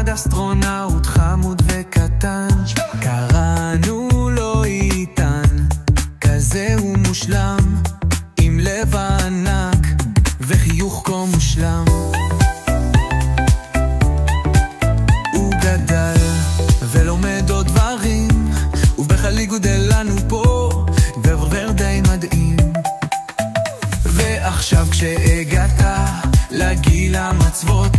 אחד אסטרונאוט חמוד וקטן, קראנו לו איתן. כזה הוא מושלם, עם לב ענק וחיוך כה מושלם. הוא גדל ולומד עוד דברים, ובכלל גודל לנו פה ועובר די מדהים. ועכשיו כשהגעת לגיל המצוות,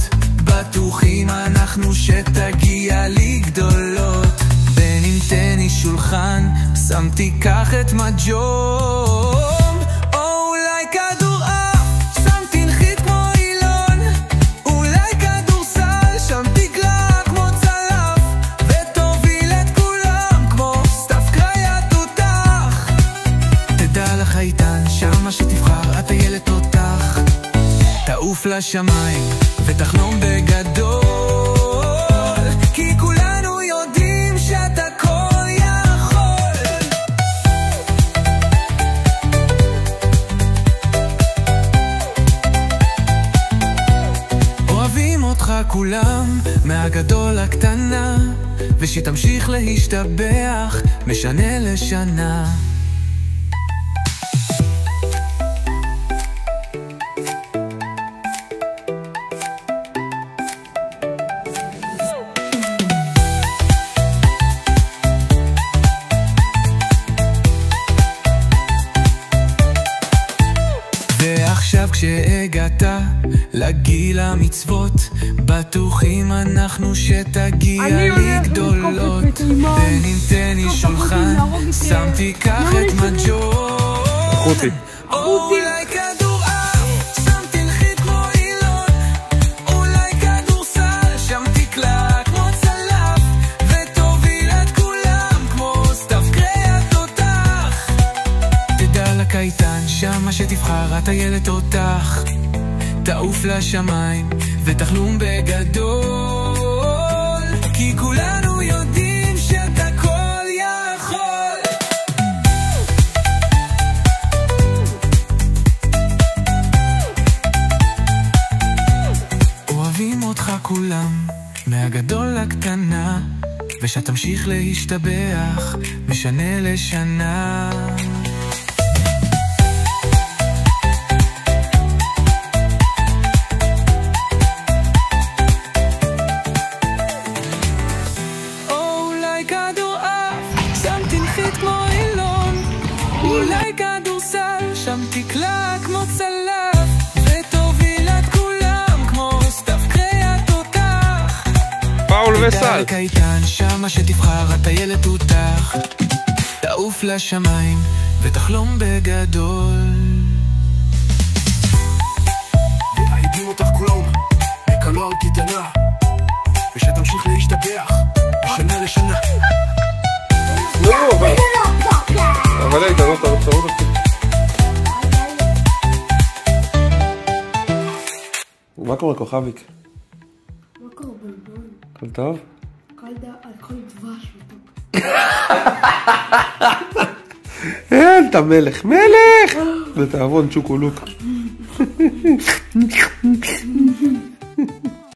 בטוחים אנחנו שתגיע לי גדולות. בין אם תני שולחן, שמתי כך את מג'ום, או אולי כדור אף, שמתי נחית כמו אילון. אולי כדורסל, שמתי קלע כמו צלף, ותוביל את כולם כמו סתיו קריית תותח. תדע לך איתן, שמה שתבחר את הילד אותך. תעוף לשמיים ותחלום בגדול, כי כולנו יודעים שאתה כל יכול. אוהבים אותך כולם, מהגדול לקטנה, ושתמשיך להשתבח משנה לשנה. ועכשיו כשהגעת לגיל המצוות, בטוחים אנחנו שתגיע לי גדולות. בין אם תני שולחן, שמתי כך את מג'ון, או אולי כדור אף, שמתי נחית כמו אילון. אולי כדורסל, שמתי קלע כמו צלף, ותוביל את כולם כמו סתיו קריית תותח. תדע לקייטן, שמה שתבחר את הילד אותך. תעוף לשמיים ותחלום בגדול, כי כולנו יודעים שאתה כל יכול. אוהבים אותך כולם, מהגדול לקטנה, ושתמשיך להשתבח משנה לשנה. אולי כדורסל, שמתי קלע כמו צלף, ותוביל את כולם כמו סתיו קריית תותח. פאול וסל. קייטן, שמה שתבחר את הילד תותח. תעוף לשמיים ותחלום בגדול. ואהבים אותך כולם, בקלו על קטנה, ושתמשיך להשתבח משנה לשנה. אבל היית, לא תראות אותי. מה קורה כוכביק? מה קורה בלבול? הכל טוב? הכל דבש וטוב. אין, אתה מלך, מלך! ותאבון צ'וקולוק.